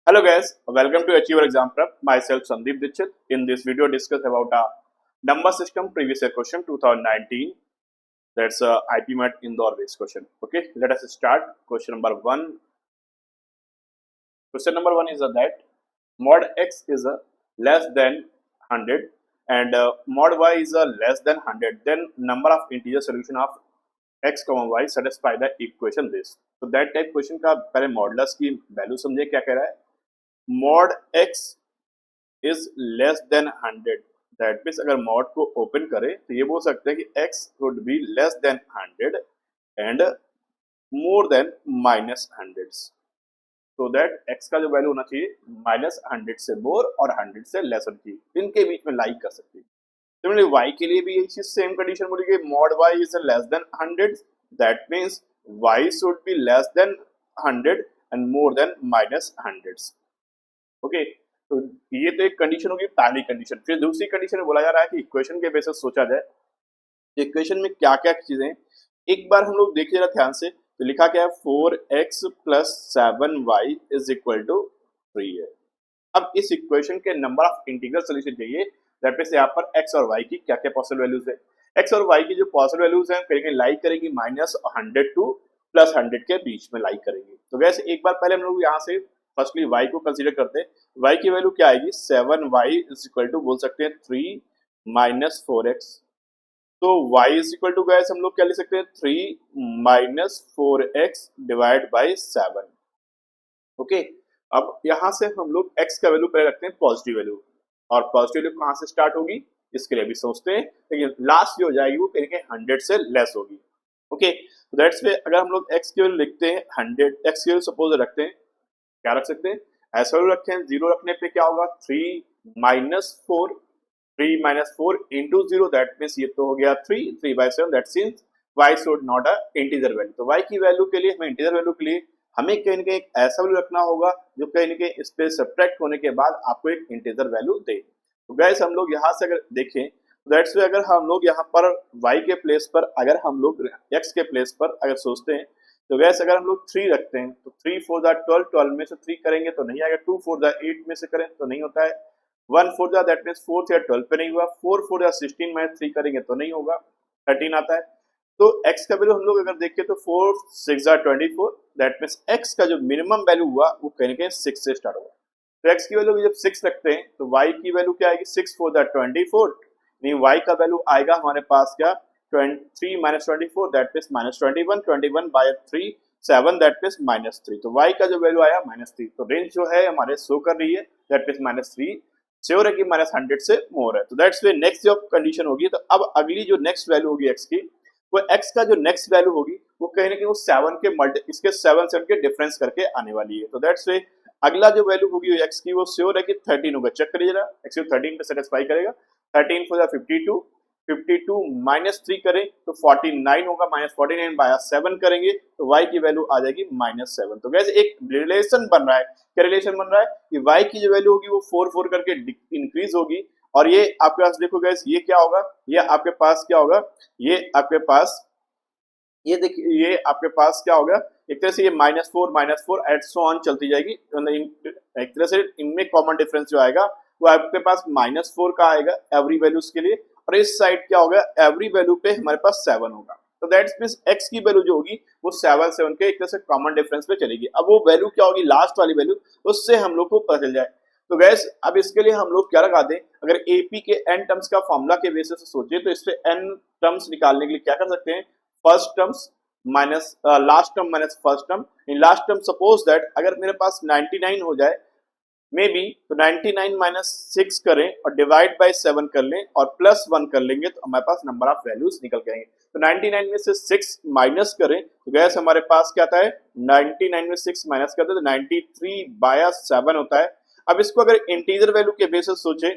Hello guys, welcome to Achiever Exam Prep. Myself Sandeep Dixit. In this video, discuss about a number system previous year question 2019. That's a IPMAT Indore based question. Okay, let us start. Question number one. Question number one is that mod x is a less than 100 and mod y is a less than 100. Then number of integer solution of x comma y satisfy the equation this. So that type question का पहले modulus की value समझे क्या कह रहा है. mod x is less than 100. That means अगर mod को ओपन करें तो ये बोल सकते हैं कि x would be less than 100 and more than minus 100. so that x का जो वैल्यू होना चाहिए माइनस 100 से मोर और 100 से लेस होनी चाहिए, इनके बीच में लाई कर सकते हैं. सिमिलरली y के लिए भी यही चीज सेम कंडीशन बोलेगी. mod y is less than 100. That means y should be less than 100 and more than minus 100. Okay, तो ये तो एक कंडीशन होगी, पहली कंडीशन. फिर दूसरी कंडीशन में बोला जा रहा है कि इक्वेशन के बेसिस सोचा जाए. इक्वेशन में क्या क्या चीजें एक बार हम लोग देखिए जरा ध्यान से. तो लिखा क्या है 4x plus 7y is equal to 3 है. अब इस इक्वेशन के नंबर ऑफ इंटीग्रल सॉल्यूशन चाहिए. दैट मींस यहाँ पर x और y की क्या क्या पॉसिबल वैल्यूज है. x और y की जो पॉसिबल वैल्यूज हैं करेंगे लाइक करेंगी -100 टू +100 के बीच में लाइक करेंगे. तो वैसे एक बार पहले हम लोग यहाँ से फर्स्टली y को कंसीडर करते हैं. y की वैल्यू क्या आएगी 7y इज इक्वल टू बोल सकते हैं 3 माइनस 4x. तो y is equal to guys हम लोग क्या लिख सकते हैं 3 minus 4x divide by 7. Okay, अब यहाँ से हम लोग x का वैल्यू पहले रखते हैं पॉजिटिव वैल्यू. और पॉजिटिव वैल्यू कहाँ से स्टार्ट होगी इसके लिए भी सोचते हैं, लेकिन लास्ट जो हो जाएगी वो कहीं 100 से लेस होगी. ओके, दैट्स वे अगर हम लोग x की वैल्यू लिखते हैं 100, x की वैल्यू सपोज रखते हैं, क्या रख सकते हैं ऐसा वैल्यू रखते हैं. 0 रखने पे क्या होगा 3 माइनस 4 इंटू 0. दैट मीन्स ये तो हो गया 3/7. That means y should not a integer value. तो y की वैल्यू के लिए हमें इंटीजर वैल्यू के लिए हमें कहीं ना कहीं एक ऐसा वैल्यू रखना होगा जो कहीं ना कहीं इस पे सब्ट्रैक्ट होने के बाद आपको एक इंटीजर वैल्यू दे. तो गाइस हम लोग यहाँ से अगर देखें दैट्स वे अगर हम लोग यहाँ पर y के प्लेस पर अगर हम लोग x के प्लेस पर अगर सोचते हैं तो गैस अगर हम लोग 3 रखते हैं तो 3 4 12, 12 में से 3 करेंगे तो नहीं आएगा. 2 4 8 में से करें तो नहीं होता है. 1 4 दैट मींस 4 से 12 पे नहीं हुआ. 4 4 16 माइनस 3 करेंगे तो नहीं होगा, 13 आता है. तो x का वैल्यू हम लोग अगर देखें तो 4 6 24. दैट मींस x का जो मिनिमम वैल्यू हुआ वो कहीं ना कहीं 6 से स्टार्ट होगा. तो x की वैल्यू जब 6 रखते हैं तो y की वैल्यू क्या आएगी 6 4 24. नहीं, y का वैल्यू आएगा हमारे पास क्या 3 minus 24. That means minus 21 by 3 7. That means -3. तो y का जो वैल्यू आया -3. तो रेंज जो है हमारे शो कर रही है दैट मींस -3. श्योर है कि -100 से मोर है. तो दैट्स वे नेक्स्ट जो कंडीशन होगी. तो अब अगली जो नेक्स्ट वैल्यू होगी x की, वो x का जो नेक्स्ट वैल्यू होगी वो कहीं ना कहीं वो 7 के इसके 7 के डिफरेंस करके आने वाली है. तो दैट्स वे अगला जो वैल्यू होगी x की वो श्योर है कि 13 होगा. चेक करिए जरा x को 13 पे सेटिस्फाई करेगा. 13 4 52 52 माइनस 3 करें तो 49 होगा. -49 बाय 7 करेंगे तो y की वैल्यू आ जाएगी -7. तो गैस एक रिलेशन बन रहा है. क्या रिलेशन बन रहा है कि y की जो वैल्यू होगी वो 4 4 करके इंक्रीज होगी. और ये आपके पास देखो गैस ये क्या होगा, ये आपके पास क्या होगा, ये आपके पास ये देखिए ये आपके पास क्या होगा एक तरह से ये -4 एट सो ऑन चलती जाएगी. एक तरह से इनमें कॉमन डिफरेंस जो आएगा वो आपके पास -4 का आएगा एवरी वैल्यूज के लिए. और इस साइड क्या होगा एवरी वैल्यू पे हमारे पास 7 होगा. तो दैट्स मींस x की वैल्यू जो होगी वो 7 के एक तरह से कॉमन डिफरेंस पे चलेगी. अब वो वैल्यू क्या होगी लास्ट वाली वैल्यू, उससे हम लोग को पता चल जाए. तो गैस अब इसके लिए हम लोग क्या लगा दें, अगर एपी के n टर्म्स का फॉर्मूला के बेसिस से सोचे तो इससे n टर्म्स निकालने के लिए क्या कर सकते हैं first terms minus last term minus first term. In last term suppose that अगर मेरे पास 99 हो जाए मे बी तो 99 माइनस 6 करें और डिवाइड बाय 7 कर लें और प्लस 1 कर लेंगे तो हमारे पास नंबर ऑफ वैल्यूज निकल के आएंगे. तो 99 में से 6 माइनस करें तो गैस हमारे पास क्या आता है 99 में 6 माइनस करते हैं तो 93/7 होता है. अब इसको अगर इंटीजर वैल्यू के बेसिस सोचे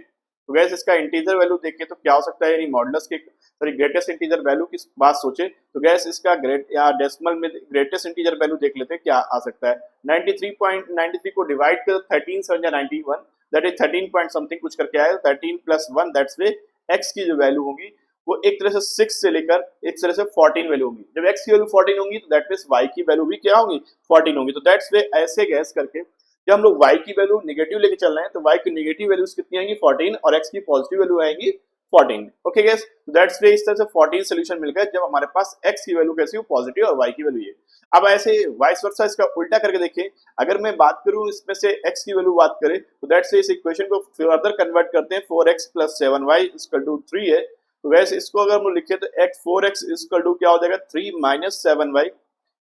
तो गैस इसका इंटीजर वैल्यू देखें तो क्या हो सकता है, यानी मॉडुलस के सॉरी ग्रेटेस्ट इंटीजर वैल्यू की बात सोचे तो गैस इसका ग्रेट या डेसिमल में ग्रेटेस्ट इंटीजर वैल्यू देख लेते हैं क्या आ सकता है. 93.93 को डिवाइड कर 13 7 या 91 दैट इज 13 पॉइंट समथिंग कुछ करके आया. 13 + 1 दैट्स वे x की जो वैल्यू होगी वो एक तरह से 6 से लेकर एक तरह से 14 वैल्यू होगी. जब x की वैल्यू 14 होगी तो दैट मींस y की वैल्यू भी क्या होगी 14 होगी. तो दैट्स वे ऐसे गैस करके जब हम लोग y की वैल्यू नेगेटिव लेके चल रहे हैं तो y की नेगेटिव वैल्यूज कितनी आएंगी 14 और x की पॉजिटिव वैल्यू आएंगी 14। ओके गाइस, दैट्स वे इस तरह से 14 सोल्यूशन मिल गए जब हमारे पास x की वैल्यू कैसी हो पॉजिटिव और y की वैल्यू ये। अब ऐसे वाइस वर्सा इसका उल्टा करके देखिए, अगर मैं बात करूं इसमें से x की वैल्यू बात करें तो दैट्स वे इस इक्वेशन को फर्दर कन्वर्ट करते हैं 4x + 7y = 3 है। तो वैसे इसको अगर हम लिखे तो x 4x = क्या हो जाएगा 3 - 7y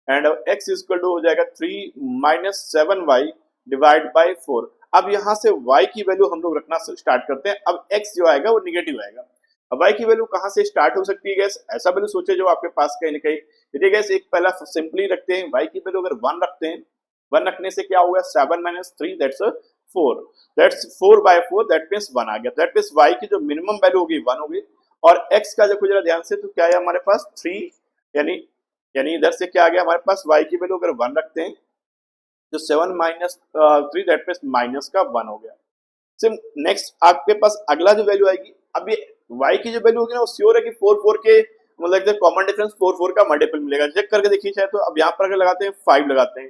एंड x = हो जाएगा 3 - 7y डिवाइड बाय 4। अब यहाँ से y की वैल्यू हम लोग रखना स्टार्ट करते हैं। अब x जो आएगा वो निगेटिव आएगा। अब y की वैल्यू कहाँ से स्टार्ट हो सकती है गैस, ऐसा वैल्यू सोचे जो आपके पास कहीं ना कहीं। देखिए गैस, एक पहला सिंपली रखते हैं, y की वैल्यू अगर 1 रखते हैं, 1 रखने से क्या होगा 7 - 3 दैट्स 4, दैट्स 4/4 दैट मींस 1 आ गया। दैट मींस y की जो मिनिमम वैल्यू होगी 1 होगी और x का देखो जरा ध्यान से तो क्या है हमारे पास 3, यानी इधर से क्या आ गया हमारे पास y की वैल्यू अगर 1 रखते हैं तो 7 - 3 दैट मींस माइनस का 1 हो गया। सिम नेक्स्ट आपके पास अगला जो वैल्यू आएगी, अब ये y की जो वैल्यू होगी ना वो श्योर है कि 4 के मतलब कॉमन डिफरेंस 4 का मल्टीपल मिलेगा। चेक करके देखिए चाहे तो। अब यहाँ पर अगर लगाते हैं 5 लगाते हैं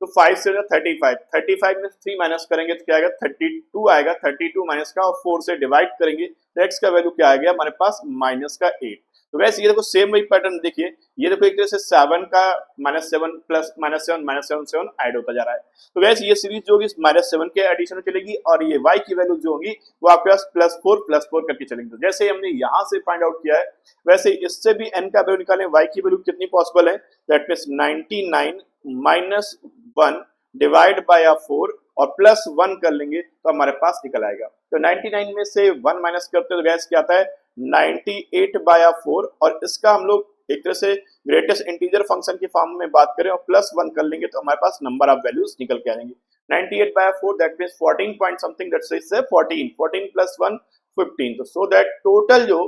तो 5 से 35, 35 में 3 माइनस करेंगे तो क्या आएगा 32 आएगा। 32 माइनस का और 4 से डिवाइड करेंगे तो x का वैल्यू क्या आ गया हमारे पास -8। तो वैसे ये देखो सेम वही पैटर्न देखिए, ये देखो एक तरह से 7 का -7 प्लस -7 -7 7 ऐड होता जा रहा है। तो वैसे ये सीरीज जो होगी -7 के एडिशन में चलेगी और ये y की वैल्यू जो होगी वो आपके पास +4 करके चलेंगे। तो जैसे हमने यहाँ से फाइंड आउट किया है वैसे इससे भी n का वैल्यू निकालें, y की वैल्यू कितनी पॉसिबल है, दैट मींस 99 - 1 डिवाइड बाय 4 और +1 कर लेंगे तो हमारे पास निकल आएगा। तो 99 में से 1 माइनस करते हैं तो गैस क्या आता है 98/4 और इसका हम लोग एक तरह से ग्रेटेस्ट इंटीजर फंक्शन की फॉर्म में बात करें और +1 कर लेंगे तो हमारे पास नंबर ऑफ वैल्यूज निकल के आएंगे। 98/4 that means 14 point something, that's is 14 + 1 15। तो सो दैट टोटल जो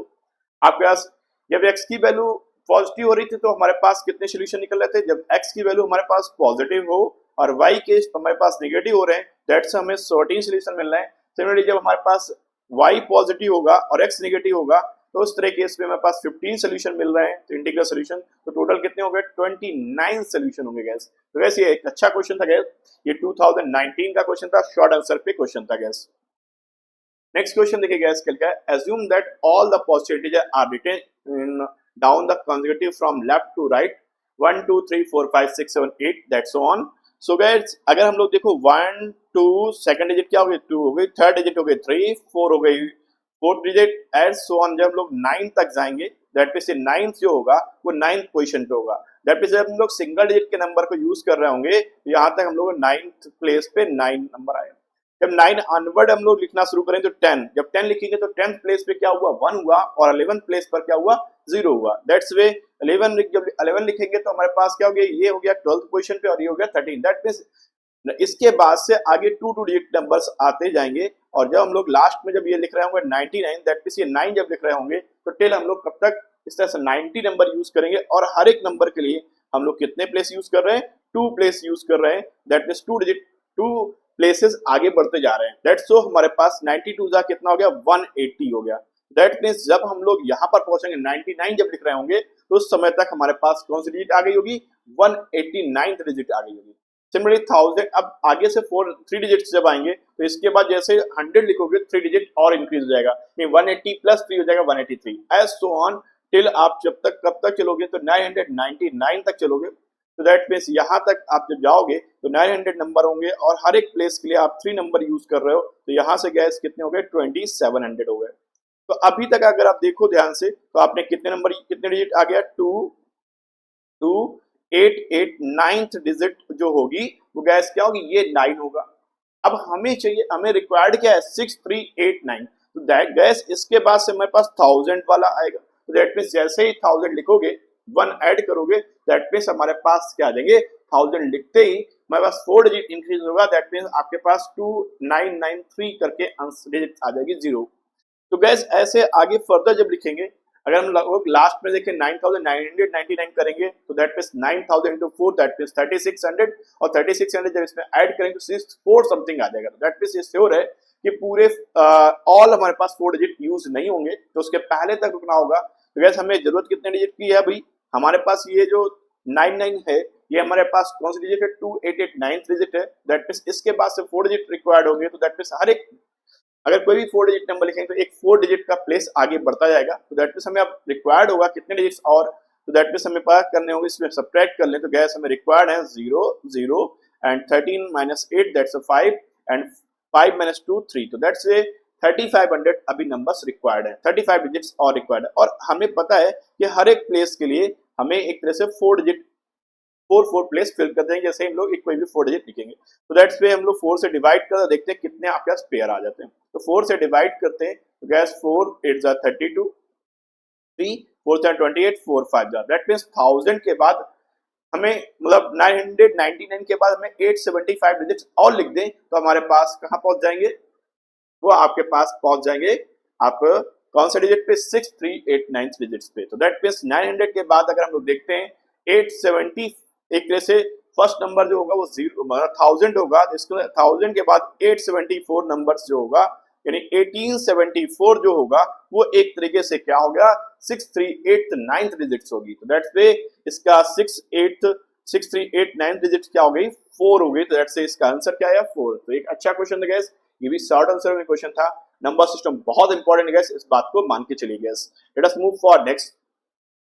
आपके पास जब x की वैल्यू पॉजिटिव हो रही थी तो हमारे पास कितने सोल्यूशन निकल रहे थे, जब x की वैल्यू हमारे पास पॉजिटिव हो और y के हमारे पास नेगेटिव हो रहे हैं दैट्स हमें 14 सोल्यूशन मिल रहे हैं। सिमिलरली जब हमारे पास y पॉजिटिव होगा और x नेगेटिव होगा तो उस तरह केस में हमारे पास 15 सोल्यूशन मिल रहे हैं, तो इंटीग्रल सोल्यूशन तो टोटल कितने हो गए 29 सोल्यूशन होंगे गैस। तो गैस ये एक अच्छा क्वेश्चन था गैस, ये 2019 का क्वेश्चन था, शॉर्ट आंसर पे क्वेश्चन था गैस। नेक्स्ट क्वेश्चन देखिए गैस क्या है, assume that all the positive integers are written in down the consecutive from left to right 1 2 3 4 5 6 7 8 that's so on। So gas अगर हम लोग देखो 1 2 सेकंड डिजिट क्या हो गई 2 हो गई, थर्ड डिजिट हो गई 3 4 हो गई, fourth digit and so on. जब हम लोग 9 तक जाएंगे दैट मींस 9th जो होगा वो 9th पोजीशन पे होगा। दैट मींस जब हम लोग सिंगल डिजिट के नंबर को यूज कर रहे होंगे तो यहाँ तक हम लोग 9th प्लेस पे 9 नंबर आएगा। जब 9 अनवर्ड हम लोग लिखना शुरू करें तो 10, जब 10 लिखेंगे तो 10th प्लेस पे क्या हुआ 1 हुआ और 11th प्लेस पर क्या हुआ 0 हुआ। दैट्स वे 11 जब 11 लिखेंगे तो हमारे पास क्या हो गया, ये हो गया 12th पोजीशन पे और ये हो गया 13। दैट मींस इसके बाद से आगे 2 डिजिट नंबर्स आते जाएंगे और जब हम लोग लास्ट में जब ये लिख रहे होंगे 99 दैट मींस ये 9 जब लिख रहे होंगे तो टिल हम लोग कब तक इस तरह से 90 नंबर यूज करेंगे और हर एक नंबर के लिए हम लोग कितने प्लेस यूज कर रहे हैं 2 प्लेस यूज कर रहे हैं। दैट मींस 2 डिजिट 2 प्लेसेस आगे बढ़ते जा रहे हैं। दैट्स सो हमारे पास 92 जा कितना हो गया 180 हो गया। दैट मींस जब हम लोग यहाँ पर पहुंचेंगे 99 जब लिख रहे होंगे तो उस समय तक हमारे पास कौन सी डिजिट आ गई होगी 189th डिजिट आ गई होगी। सिमिलरली 1000 अब आगे से 3 डिजिट्स जब आएंगे तो इसके बाद जैसे 100 लिखोगे 3 डिजिट और इंक्रीज हो जाएगा, 180 + 3 हो जाएगा 183 एज सो ऑन टिल आप जब तक कब तक चलोगे तो 999 तक चलोगे। तो दैट मींस यहाँ तक आप जब जाओगे तो 900 नंबर होंगे और हर एक प्लेस के लिए आप 3 नंबर यूज कर रहे हो तो यहाँ से गैस कितने हो गए 2700 हो गए। तो अभी तक अगर आप देखो ध्यान से तो आपने कितने डिजिट आ गया 2 2 8 8 9th डिजिट जो होगी वो गैस क्या होगी ये 9 होगा। अब हमें चाहिए, हमें रिक्वायर्ड क्या है 6389। तो दैट गैस इसके बाद से हमारे पास 1000 वाला आएगा। तो दैट मींस जैसे ही 1000 लिखोगे 1 ऐड करोगे दैट मींस हमारे पास क्या आ जाएंगे 1000 लिखते ही हमारे पास 4 डिजिट इंक्रीज होगा। दैट मींस आपके पास 2993 करके डिजिट आ जाएगी 0। तो गैस ऐसे आगे फर्दर जब लिखेंगे अगर हम लोग लास्ट में देखें 9999 करेंगे तो that means 9000 into 4 that means 3600 और 3600 जब इसमें ऐड करेंगे तो 64 समथिंग आ जाएगा। दैट मींस ये श्योर है कि पूरे ऑल हमारे पास 4 डिजिट यूज नहीं होंगे तो उसके पहले तक रुकना होगा। तो गैस हमें जरूरत कितने डिजिट की है भाई, हमारे पास ये जो 99 है ये हमारे पास कौन सी डिजिट है 2889 डिजिट है, दैट मीन्स इसके बाद से 4 डिजिट रिक्वायर्ड होंगे, तो दैट मीन्स हर एक अगर कोई भी 4 डिजिट नंबर लिखेंगे तो एक 4 डिजिट का प्लेस आगे बढ़ता जाएगा, तो दैट मीन्स हमें अब रिक्वायर्ड होगा कितने डिजिट्स और, तो दैट मीन्स हमें पता करने होंगे, इसमें सब्ट्रैक्ट कर लें तो गैस हमें रिक्वायर्ड है 0 0 and 13 minus 8 that's 5 and 5 minus 2 3, तो दैट्स ए 3500 अभी नंबर्स रिक्वायर्ड है, 35 डिजिट्स और रिक्वायर्ड है। और हमें पता है कि हर एक प्लेस के लिए हमें एक तरह से 4 डिजिट 4 प्लेस फिल कर देंगे, जैसे हम लोग एक कोई भी 4 डिजिट लिखेंगे, तो दैट्स पे हम लोग 4 से डिवाइड कर देखते हैं कितने आपके पास पेयर आ जाते हैं। तो 4 से डिवाइड करते हैं तो गैस 4 8 जा 32, 3 4 जा 28, 4 5 जा, दैट मींस 1000 के बाद हमें मतलब 999 के बाद हमें 875 डिजिट्स और लिख दें तो हमारे पास कहां पहुंच जाएंगे, वो आपके पास पहुंच जाएंगे आप कौन से डिजिट पे 6389 डिजिट्स पे। तो दैट मींस 900 के बाद अगर हम लोग देखते हैं 870, एक तरह से फर्स्ट नंबर जो होगा वो 1000 होगा, इसके 1000 के बाद 874 नंबर्स जो होगा यानी 1874 जो होगा वो एक तरीके से क्या हो गया 6389 डिजिट्स होगी। तो दैट्स वे इसका 6389 डिजिट्स क्या हो गई 4 हो गई, तो दैट्स इसका आंसर क्या है 4। तो एक अच्छा क्वेश्चन था गैस, ये भी शॉर्ट आंसर में क्वेश्चन था। नंबर सिस्टम बहुत इंपॉर्टेंट गैस, इस बात को मान के चलिए gas. Let us move for next.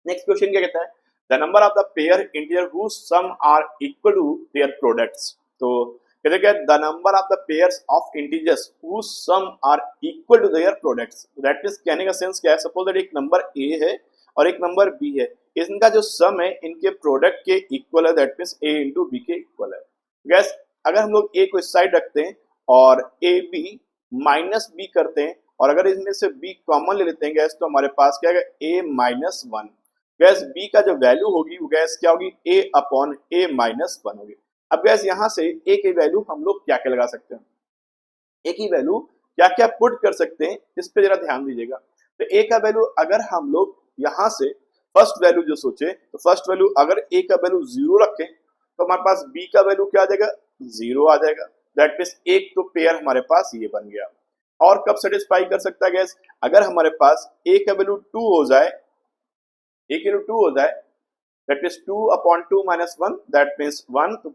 Next question क्या कहता है, the number of the pair integer whose sum are equal to their products। तो कहते हैं the number of the pairs of integers whose sum are equal to their products। That means कहने का sense क्या है, सपोज दैट एक number a है और एक नंबर b है, इनका जो सम है इनके प्रोडक्ट के इक्वल है, that means a into b के इक्वल है। गैस अगर हम लोग a को इस साइड रखते हैं और a b माइनस b करते हैं और अगर इसमें से b कॉमन ले लेते हैं गैस, तो हमारे पास क्या है a माइनस 1, गैस b का जो वैल्यू होगी वो गैस क्या होगी a अपॉन a माइनस 1 होगी। अब गैस यहाँ से a की वैल्यू हम लोग क्या क्या लगा सकते हैं, a की वैल्यू क्या क्या पुट कर सकते हैं, इस पे जरा ध्यान दीजिएगा। तो a का वैल्यू अगर हम लोग यहाँ से फर्स्ट वैल्यू जो सोचे, तो फर्स्ट वैल्यू अगर a का वैल्यू 0 रखें तो हमारे पास b का वैल्यू क्या आ जाएगा 0 आ जाएगा, दैट मींस एक तो पेयर हमारे पास ये बन गया। और कब सेटिस्फाई कर सकता है गैस, अगर हमारे पास a का वैल्यू 2 हो जाए, a की वैल्यू 2 हो जाए, that means 2 upon 2 minus 1 that means 1, तो